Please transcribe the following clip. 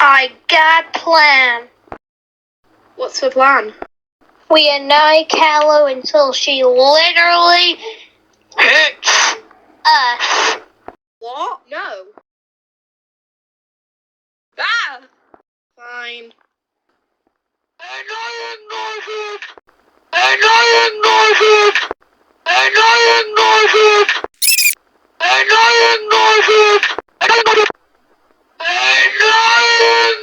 I got a plan. What's the plan? We annoy Callow until she literally hits us. What? No. Ah! Fine. And I ignore it. And I ignore it. And I ignore it. And I ignore it. And I ignore it. And I ignore it.